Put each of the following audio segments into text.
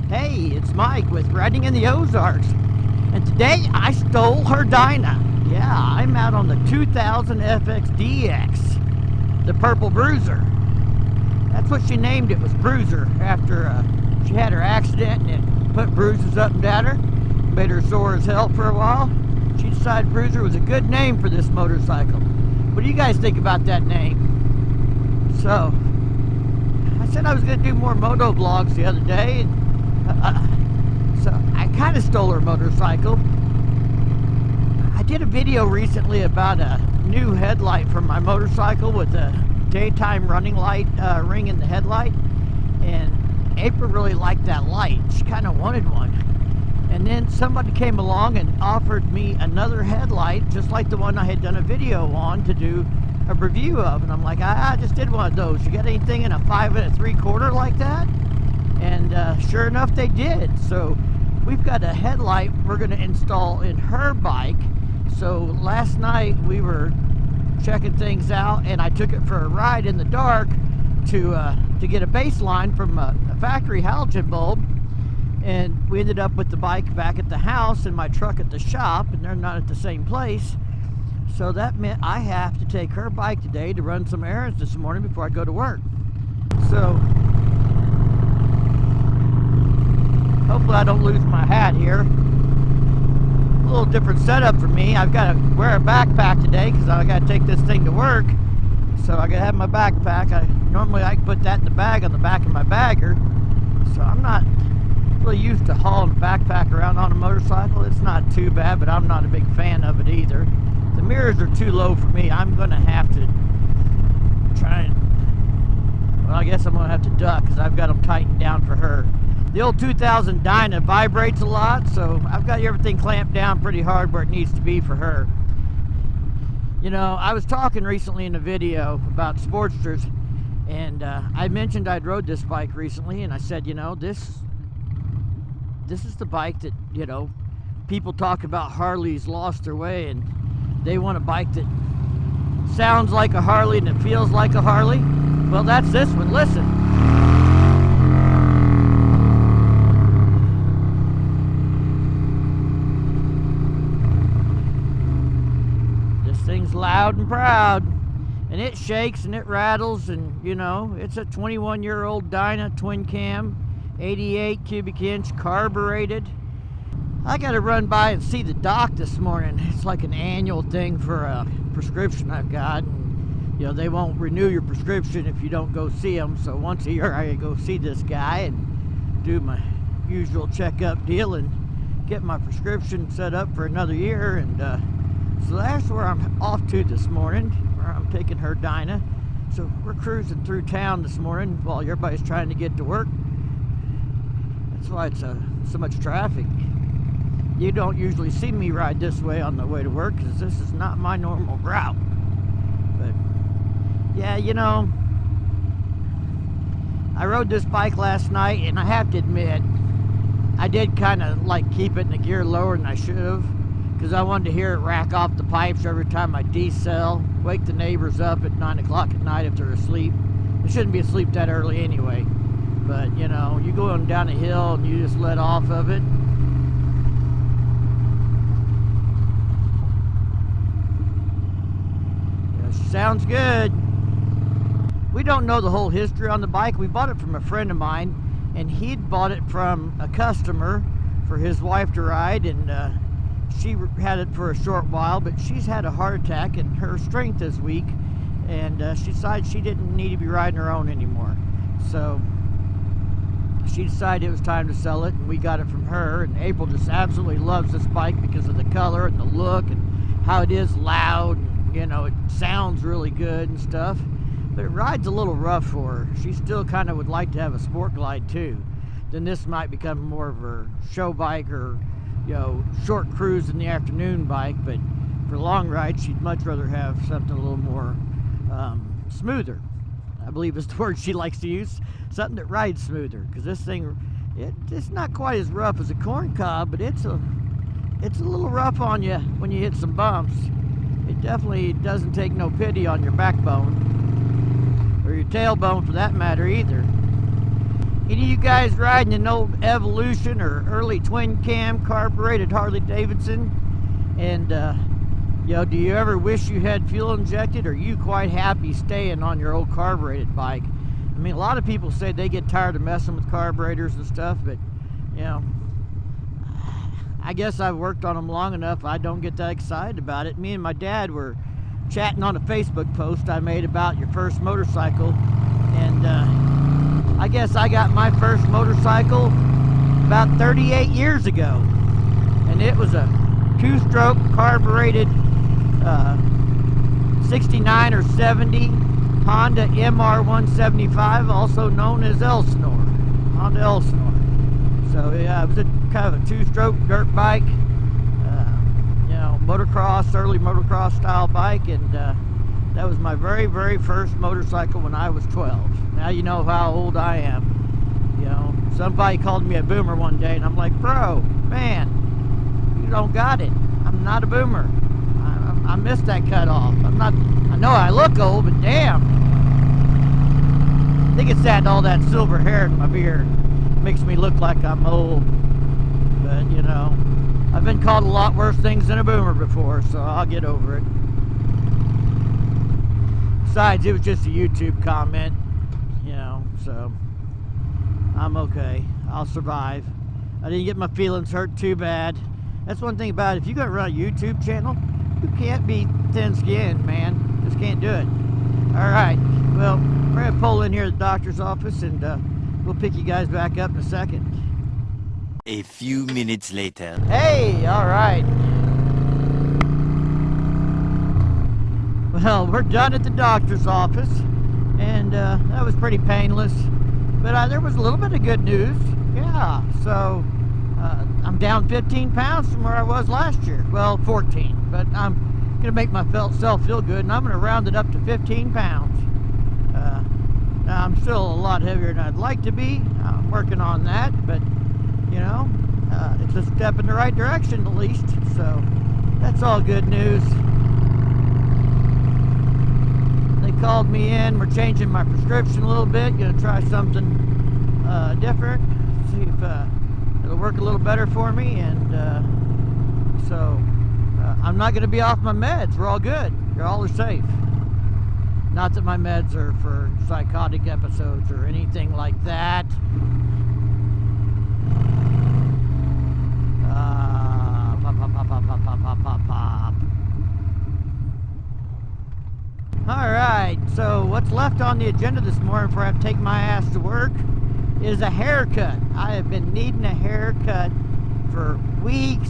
Hey, it's Mike with Riding in the Ozarks, and today I stole her Dyna. Yeah, I'm out on the 2000 FXDX, the Purple Bruiser. That's what she named it, was Bruiser, after she had her accident and it put bruises up and down her, made her sore as hell for a while. She decided Bruiser was a good name for this motorcycle. What do you guys think about that name? So, I said I was going to do more moto vlogs the other day, and so I kind of stole her motorcycle. I did a video recently about a new headlight for my motorcycle with a daytime running light ring in the headlight, and April really liked that light. She kind of wanted one, and then somebody came along and offered me another headlight just like the one I had done a video on to do a review of, and I'm like, I just did one of those. You got anything in a 5 3/4 like that? And sure enough, they did. So we've got a headlight we're going to install in her bike. So last night we were checking things out, and I took it for a ride in the dark to get a baseline from a factory halogen bulb, and we ended up with the bike back at the house and my truck at the shop, and they're not at the same place. So that meant I have to take her bike today to run some errands this morning before I go to work. So hopefully I don't lose my hat here. A little different setup for me. I've got to wear a backpack today because I got to take this thing to work. So I got to have my backpack. Normally I can put that in the bag on the back of my bagger. So I'm not really used to hauling a backpack around on a motorcycle. It's not too bad, but I'm not a big fan of it either. The mirrors are too low for me. I'm going to have to try and, well, I guess I'm going to have to duck because I've got them tightened down for her. The old 2000 Dyna vibrates a lot, so I've got everything clamped down pretty hard where it needs to be for her. You know, I was talking recently in a video about Sportsters, and I mentioned I'd rode this bike recently, and I said, you know, this is the bike that, you know, people talk about Harley's lost their way, and they want a bike that sounds like a Harley and it feels like a Harley. Well, that's this one. Listen. Thing's loud and proud, and it shakes and it rattles, and you know, it's a 21-year-old Dyna twin cam, 88 cubic inch carbureted. I got to run by and see the doc this morning. It's like an annual thing for a prescription I've got, and you know, they won't renew your prescription if you don't go see them. So once a year I go see this guy and do my usual checkup deal and get my prescription set up for another year. And so that's where I'm off to this morning, where I'm taking her Dyna. So we're cruising through town this morning while everybody's trying to get to work. That's why it's so much traffic. You don't usually see me ride this way on the way to work because this is not my normal route. But yeah, you know, I rode this bike last night, and I have to admit, I did kind of like keep it in a gear lower than I should have, because I wanted to hear it rack off the pipes every time I decel, wake the neighbors up at 9 o'clock at night if they're asleep. They shouldn't be asleep that early anyway. But, you know, you go down a hill and you just let off of it. Yeah, sounds good. We don't know the whole history on the bike. We bought it from a friend of mine, and he'd bought it from a customer for his wife to ride, and she had it for a short while, but she's had a heart attack and her strength is weak, and she decided she didn't need to be riding her own anymore. So she decided it was time to sell it, and we got it from her. And April just absolutely loves this bike because of the color and the look and how it is loud, and you know, it sounds really good and stuff, but it rides a little rough for her. She still kind of would like to have a sport glide too. Then this might become more of her show bike, or you know, short cruise in the afternoon bike. But for long rides, she'd much rather have something a little more smoother, I believe is the word she likes to use. Something that rides smoother, because this thing, it's not quite as rough as a corn cob, but it's a little rough on you when you hit some bumps. It definitely doesn't take no pity on your backbone, or your tailbone for that matter either. Any of you guys riding an old Evolution or early twin cam carbureted Harley Davidson? And do you ever wish you had fuel injected, or are you quite happy staying on your old carbureted bike? I mean, a lot of people say they get tired of messing with carburetors and stuff, but I guess I've worked on them long enough. I don't get that excited about it. Me and my dad were chatting on a Facebook post I made about your first motorcycle, and I guess I got my first motorcycle about 38 years ago, and it was a two-stroke carbureted 69 or 70 Honda MR175, also known as Elsinore, Honda Elsinore. So yeah, it was kind of a two-stroke dirt bike, motocross, early motocross style bike, and that was my very, very first motorcycle when I was 12. Now you know how old I am. Somebody called me a boomer one day, and I'm like, bro, man, you don't got it. I'm not a boomer. I missed that cutoff. I know I look old, but damn. I think it's all that silver hair in my beard makes me look like I'm old. But I've been called a lot worse things than a boomer before, so I'll get over it. Besides, it was just a YouTube comment, so I'm okay. I'll survive. I didn't get my feelings hurt too bad. That's one thing about it. If you're going to run a YouTube channel, you can't be thin-skinned, man. Just can't do it. All right. Well, we're going to pull in here at the doctor's office, and we'll pick you guys back up in a second. A few minutes later. Hey, all right. Well, we're done at the doctor's office, and that was pretty painless. But there was a little bit of good news. Yeah, so I'm down 15 pounds from where I was last year. Well, 14, but I'm going to make myself feel good, and I'm going to round it up to 15 pounds. Now, I'm still a lot heavier than I'd like to be. I'm working on that, but, it's a step in the right direction at least. So that's all good news. They called me in. We're changing my prescription a little bit. Going to try something different. See if it'll work a little better for me. And so I'm not going to be off my meds. We're all good. You're all are safe. Not that my meds are for psychotic episodes or anything like that. Pop. Alright, so what's left on the agenda this morning before I have to take my ass to work is a haircut. I have been needing a haircut for weeks.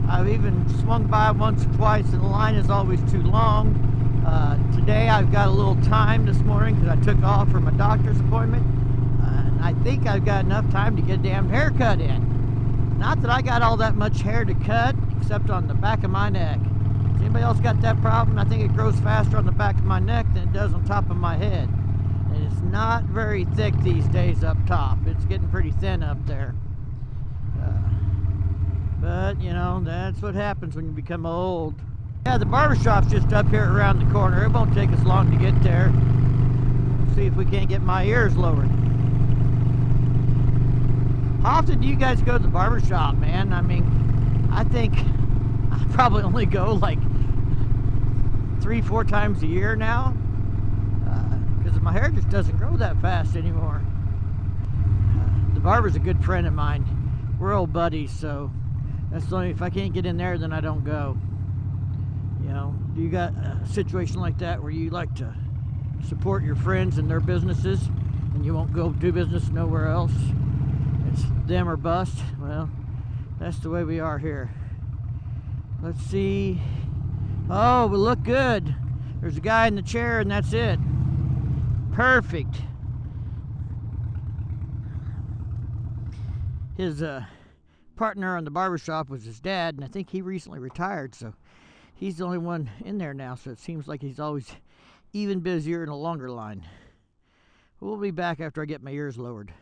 I've even swung by once or twice and the line is always too long. Today I've got a little time this morning because I took off for my doctor's appointment. And I think I've got enough time to get a damn haircut in. Not that I got all that much hair to cut, except on the back of my neck. Has anybody else got that problem? I think it grows faster on the back of my neck than it does on top of my head. And it's not very thick these days up top. It's getting pretty thin up there. But, that's what happens when you become old. Yeah, the barbershop's just up here around the corner. It won't take us long to get there. Let's see if we can't get my ears lowered. How often do you guys go to the barbershop, man? I mean, I think I probably only go like 3-4 times a year now. Because my hair just doesn't grow that fast anymore. The barber's a good friend of mine. We're old buddies, so that's the only, if I can't get in there, then I don't go. Do you got a situation like that where you like to support your friends and their businesses and you won't go do business nowhere else? It's them or bust. Well, that's the way we are here. Let's see. Oh, we look good. There's a guy in the chair and that's it. Perfect. His partner on the barbershop was his dad, and I think he recently retired, so he's the only one in there now, so it seems like he's always even busier in a longer line. We'll be back after I get my ears lowered.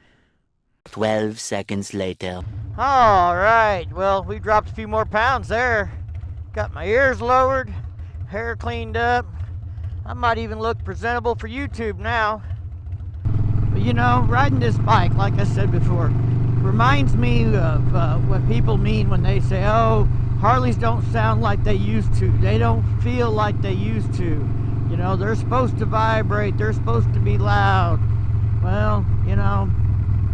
12 seconds later. All right, well, we dropped a few more pounds there. Got my ears lowered, hair cleaned up. I might even look presentable for YouTube now. But But you know, riding this bike, like I said before, reminds me of what people mean when they say, oh, Harleys don't sound like they used to. They don't feel like they used to. You know, they're supposed to vibrate. They're supposed to be loud. Well, you know,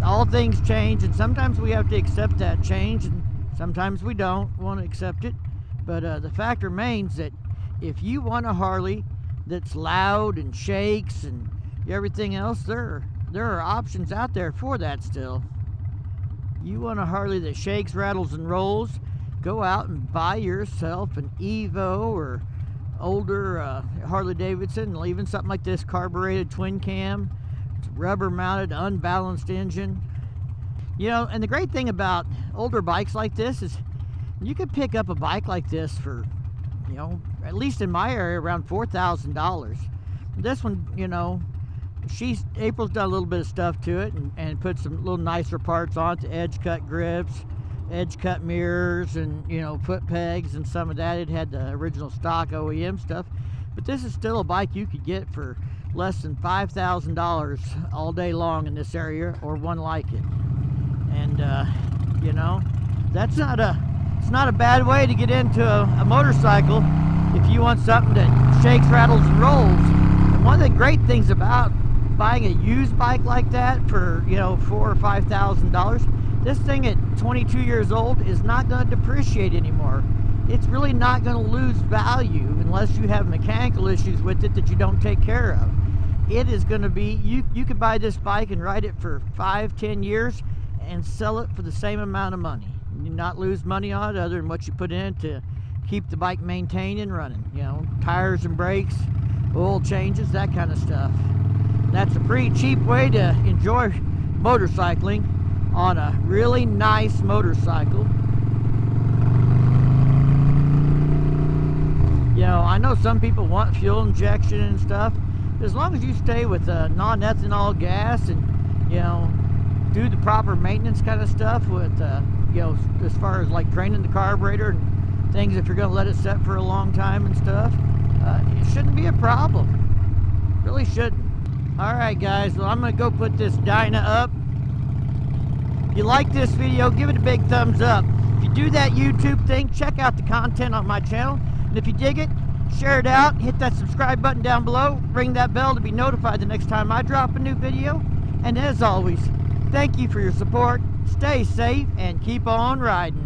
all things change, and sometimes we have to accept that change, and sometimes we don't want to accept it. But the fact remains that if you want a Harley that's loud and shakes and everything else, there are options out there for that still. You want a Harley that shakes, rattles, and rolls, go out and buy yourself an Evo or older Harley Davidson, or even something like this carbureted twin cam. It's rubber mounted, unbalanced engine. You know, and the great thing about older bikes like this is you could pick up a bike like this for, you know, at least in my area, around $4,000. This one, you know, April's done a little bit of stuff to it and put some little nicer parts on it, the edge cut grips, edge cut mirrors, and, you know, foot pegs and some of that. It had the original stock OEM stuff, but this is still a bike you could get for less than $5,000 all day long in this area, or one like it. And you know, it's not a bad way to get into a motorcycle if you want something that shakes, rattles, and rolls. And one of the great things about buying a used bike like that for, you know, $4,000 or $5,000, this thing at 22 years old is not going to depreciate anymore. It's really not going to lose value unless you have mechanical issues with it that you don't take care of. It is going to be, you could buy this bike and ride it for 5-10 years and sell it for the same amount of money. You not lose money on it other than what you put in to keep the bike maintained and running. You know, tires and brakes, oil changes, that kind of stuff. That's a pretty cheap way to enjoy motorcycling on a really nice motorcycle. You know, I know some people want fuel injection and stuff. As long as you stay with non-ethanol gas and, you know, do the proper maintenance kind of stuff with, you know, as far as like draining the carburetor and things, if you're going to let it set for a long time and stuff, it shouldn't be a problem. Really shouldn't. Alright guys, well, I'm going to go put this Dyna up. If you like this video, give it a big thumbs up. If you do that YouTube thing, check out the content on my channel. And if you dig it, share it out, hit that subscribe button down below, ring that bell to be notified the next time I drop a new video. And as always, thank you for your support, stay safe, and keep on riding.